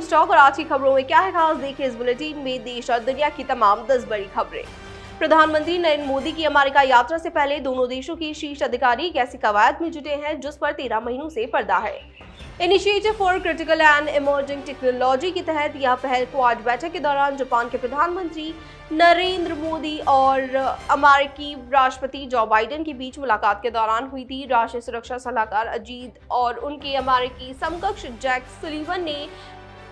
News talk और आज की खबरों में क्या है खास, देखिए इस बुलेटिन में देश और दुनिया की तमाम 10 बड़ी खबरें। प्रधानमंत्री नरेंद्र मोदी की अमेरिका यात्रा से पहले दोनों देशों के शीर्ष अधिकारी एक ऐसी कवायद में जुटे हैं जिस पर 13 महीनों से पर्दा है। Initiative for critical and emerging technology के तहत यह पहल क्वाड बैठक के दौरान जापान के प्रधानमंत्री नरेंद्र मोदी और अमेरिकी राष्ट्रपति जो बाइडेन के बीच मुलाकात के दौरान हुई थी। राष्ट्रीय सुरक्षा सलाहकार अजीत और उनके अमेरिकी समकक्ष जैक सुलिवन ने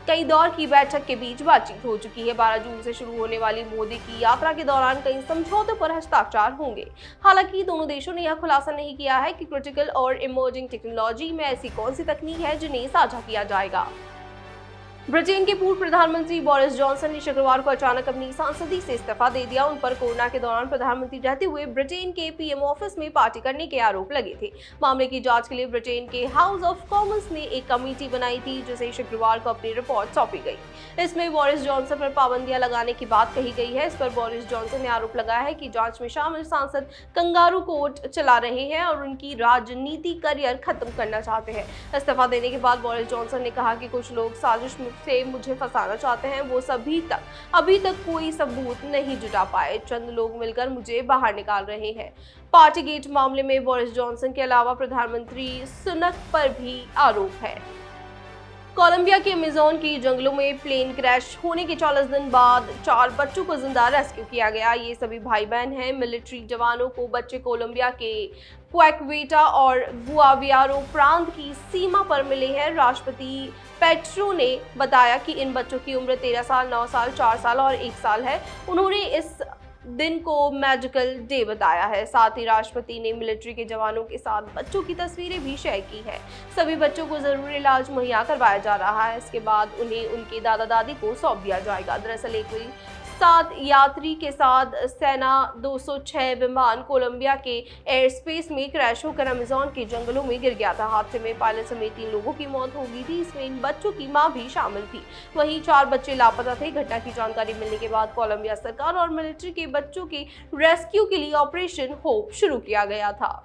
कई दौर की बैठक के बीच बातचीत हो चुकी है। 12 जून से शुरू होने वाली मोदी की यात्रा के दौरान कई समझौतों पर हस्ताक्षर होंगे। हालांकि दोनों देशों ने यह खुलासा नहीं किया है कि क्रिटिकल और इमर्जिंग टेक्नोलॉजी में ऐसी कौन सी तकनीक है जिन्हें साझा किया जाएगा। ब्रिटेन के पूर्व प्रधानमंत्री बोरिस जॉनसन ने शुक्रवार को अचानक अपनी सांसदी से इस्तीफा दे दिया। उन पर कोरोना के दौरान प्रधानमंत्री रहते हुए ब्रिटेन के पीएम ऑफिस में पार्टी करने के आरोप लगे थे। मामले की जांच के लिए ब्रिटेन के हाउस ऑफ कॉमन्स ने एक कमेटी बनाई थी जिसे शुक्रवार को अपनी रिपोर्ट सौंपी गई। इसमें बोरिस जॉनसन पर पाबंदियां लगाने की बात कही गई है। इस पर बोरिस जॉनसन ने आरोप लगाया है कि जांच में शामिल सांसद कंगारू कोर्ट चला रहे हैं और उनकी राजनीति करियर खत्म करना चाहते हैं। इस्तीफा देने के बाद बोरिस जॉनसन ने कहा कि कुछ लोग साजिश से मुझे फंसाना चाहते हैं, वो अभी तक कोई सबूत नहीं जुटा पाए। चंद लोग मिलकर मुझे बाहर निकाल रहे हैं। पार्टी गेट मामले में बोरिस जॉनसन के अलावा प्रधानमंत्री सुनक पर भी आरोप है। कोलंबिया के अमेज़न की जंगलों में प्लेन क्रैश होने के 40 दिन बाद 4 बच्चों को जिंदा रेस्क्यू किया गया। ये सभी भाई बहन हैं। मिलिट्री जवानों को बच्चे कोलंबिया के क्वेक्वेटा और गुआवियारो प्रांत की सीमा पर मिले हैं। राष्ट्रपति पेट्रो ने बताया कि इन बच्चों की उम्र 13 साल, 9 साल, 4 साल और 1 साल है। उन्होंने इस दिन को मैजिकल डे बताया है। साथ ही राष्ट्रपति ने मिलिट्री के जवानों के साथ बच्चों की तस्वीरें भी शेयर की है। सभी बच्चों को जरूरी इलाज मुहैया करवाया जा रहा है। इसके बाद उन्हें उनके दादा दादी को सौंप दिया जाएगा। दरअसल एक 7 यात्री के साथ सेना 206 विमान कोलंबिया के एयर स्पेस में क्रैश होकर अमेज़न के जंगलों में गिर गया था। हादसे में पायलट समेत 3 लोगों की मौत हो गई थी। इसमें इन बच्चों की मां भी शामिल थी। वहीं 4 बच्चे लापता थे। घटना की जानकारी मिलने के बाद कोलंबिया सरकार और मिलिट्री के बच्चों के रेस्क्यू के लिए ऑपरेशन होप शुरू किया गया था।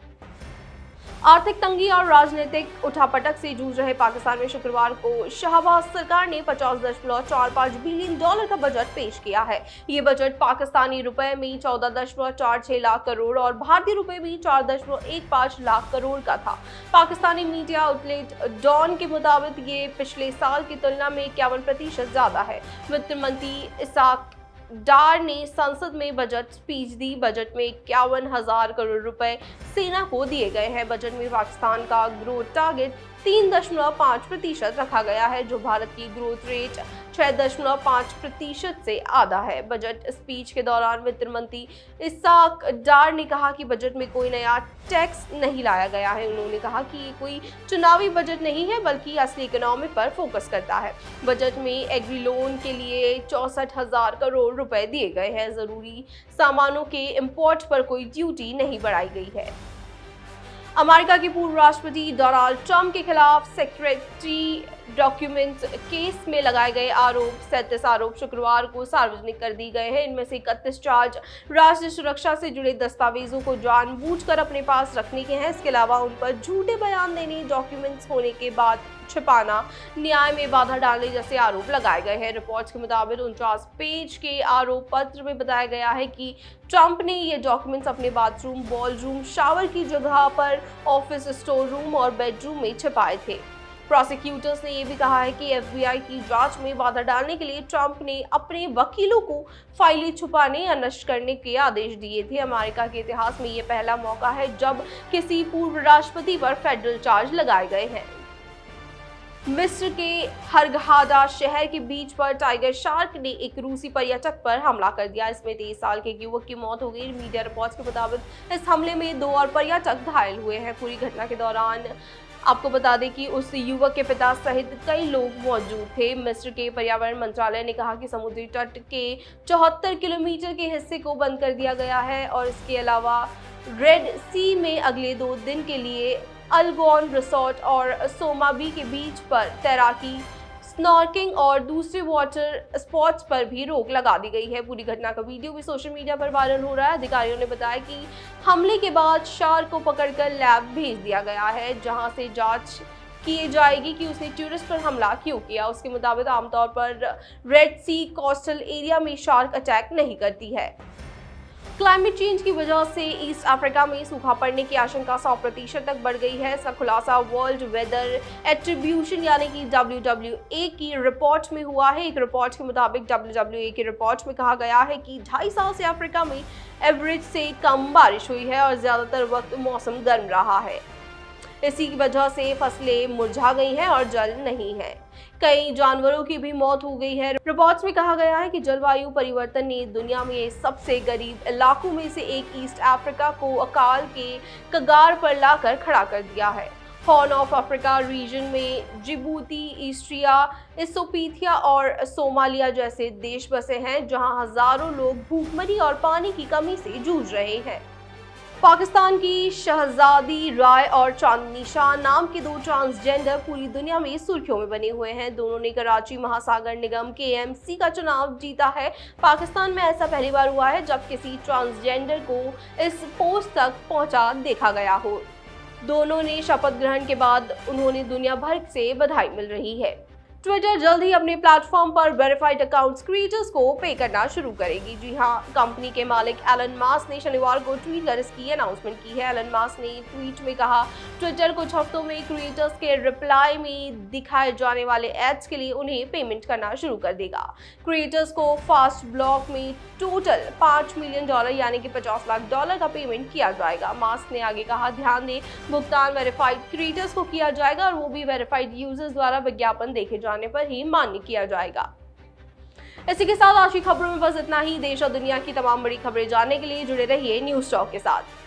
आर्थिक तंगी और राजनीतिक उठापटक से जूझ रहे पाकिस्तान में शुक्रवार को शहबाज सरकार ने $50.45 बिलियन का बजट पेश किया है। ये बजट पाकिस्तानी रुपए में 14.46 लाख करोड़ और भारतीय रुपए में 4.15 लाख करोड़ का था। पाकिस्तानी मीडिया आउटलेट डॉन के मुताबिक ये पिछले साल की तुलना में 51% ज्यादा है। वित्त मंत्री इसाक डार ने संसद में बजट स्पीच दी। बजट में 51,000 करोड़ रुपए सेना को दिए गए हैं। बजट में पाकिस्तान का ग्रोथ टारगेट 3.5% रखा गया है, जो भारत की ग्रोथ रेट 6.5% से आधा है। बजट स्पीच के दौरान वित्त मंत्री इसाक डार ने कहा कि बजट में कोई नया टैक्स नहीं लाया गया है। उन्होंने कहा कि ये कोई चुनावी बजट नहीं है बल्कि असली इकोनॉमी पर फोकस करता है। बजट में एग्री लोन के लिए 64,000 करोड़ रुपए दिए गए हैं। जरूरी सामानों के इंपोर्ट पर कोई ड्यूटी नहीं बढ़ाई गई है। अमेरिका के पूर्व राष्ट्रपति डोनाल्ड ट्रंप के खिलाफ सेक्रेटरी डॉक्यूमेंट केस में लगाए गए 37 आरोप शुक्रवार को सार्वजनिक कर दिए गए हैं। इनमें से 31 चार्ज राष्ट्रीय सुरक्षा से जुड़े दस्तावेजों को जानबूझकर अपने पास रखने के हैं। इसके अलावा उन पर झूठे बयान देने, डॉक्यूमेंट्स होने के बाद छिपाना, न्याय में बाधा डालने जैसे आरोप लगाए गए हैं। रिपोर्ट्स के मुताबिक 49 पेज के आरोप पत्र में बताया गया है कि ट्रंप ने ये डॉक्यूमेंट्स अपने बाथरूम, बॉलरूम, शावर की जगह पर, ऑफिस, स्टोर रूम और बेडरूम में छिपाए थे। प्रोसिक्यूटर्स ने यह भी कहा है कि एफबीआई की जांच में बाधा डालने के लिए ट्रंप ने अपने वकीलों को फाइलें छुपाने या नष्ट करने के आदेश दिए थे। अमेरिका के इतिहास में यह पहला मौका है जब किसी पूर्व राष्ट्रपति पर फेडरल चार्ज लगाए गए हैं। मिस्र के हरगहादा शहर के बीच पर टाइगर शार्क ने एक रूसी पर्यटक पर हमला कर दिया। इसमें 23 साल के युवक की मौत हो गई। मीडिया रिपोर्ट्स के मुताबिक इस हमले में 2 और पर्यटक घायल हुए हैं। पूरी घटना के दौरान आपको बता दें कि उस युवक के पिता सहित कई लोग मौजूद थे। मिस्र के पर्यावरण मंत्रालय ने कहा कि समुद्री तट के 74 किलोमीटर के हिस्से को बंद कर दिया गया है और इसके अलावा रेड सी में अगले 2 दिन के लिए अलगोन रिसोर्ट और सोमाबी के बीच पर तैराकी, स्नॉर्किंग और दूसरे वाटर स्पॉट्स पर भी रोक लगा दी गई है। पूरी घटना का वीडियो भी सोशल मीडिया पर वायरल हो रहा है। अधिकारियों ने बताया कि हमले के बाद शार्क को पकड़कर लैब भेज दिया गया है, जहां से जांच किए जाएगी कि उसने टूरिस्ट पर हमला क्यों किया। उसके मुताबिक आमतौर पर रेड सी कोस्टल एरिया में शार्क अटैक नहीं करती है। क्लाइमेट चेंज की वजह से ईस्ट अफ्रीका में सूखा पड़ने की आशंका 100% तक बढ़ गई है। इसका खुलासा वर्ल्ड वेदर एट्रीब्यूशन यानी कि WWA की रिपोर्ट में हुआ है। एक रिपोर्ट के मुताबिक WWA की रिपोर्ट में कहा गया है कि 2.5 साल से अफ्रीका में एवरेज से कम बारिश हुई है और ज्यादातर वक्त मौसम गर्म रहा है। इसी की वजह से फसलें मुरझा गई हैं और जल नहीं है। कई जानवरों की भी मौत हो गई है। रिपोर्ट्स में कहा गया है कि जलवायु परिवर्तन ने दुनिया में सबसे गरीब इलाकों में से एक ईस्ट अफ्रीका को अकाल के कगार पर लाकर खड़ा कर दिया है। हॉर्न ऑफ अफ्रीका रीजन में जिबूती, ईस्ट्रिया, इथोपिया और सोमालिया जैसे देश बसे हैं, जहां हजारों लोग भूखमरी और पानी की कमी से जूझ रहे हैं। पाकिस्तान की शहजादी राय और चांदनी शाह नाम के 2 ट्रांसजेंडर पूरी दुनिया में सुर्खियों में बने हुए हैं। दोनों ने कराची महासागर निगम KMC का चुनाव जीता है। पाकिस्तान में ऐसा पहली बार हुआ है जब किसी ट्रांसजेंडर को इस पोस्ट तक पहुंचा देखा गया हो। दोनों ने शपथ ग्रहण के बाद उन्होंने दुनिया भर से बधाई मिल रही है। ट्विटर जल्द ही अपने प्लेटफॉर्म पर वेरीफाइड अकाउंट्स क्रिएटर्स को पे करना शुरू करेगी। जी हां, कंपनी के मालिक एलन मास्क ने शनिवार को ट्वीट कर इसकी अनाउंसमेंट की है। एलन मास्क ने ट्वीट में कहा, ट्विटर कुछ हफ्तों में क्रिएटर्स के रिप्लाई में दिखाए जाने वाले एड्स के लिए उन्हें पेमेंट करना शुरू कर देगा। क्रिएटर्स को फास्ट ब्लॉक में टोटल $5 मिलियन यानी कि $50 लाख का पेमेंट किया जाएगा। मास्क ने आगे कहा, ध्यान दें, भुगतान वेरीफाइड क्रिएटर्स को किया जाएगा और वो भी वेरीफाइड यूजर्स द्वारा विज्ञापन देखे जाने पर ही मान्य किया जाएगा। इसी के साथ आज की खबरों में बस इतना ही। देश और दुनिया की तमाम बड़ी खबरें जानने के लिए जुड़े रहिए न्यूज़ टॉक के साथ।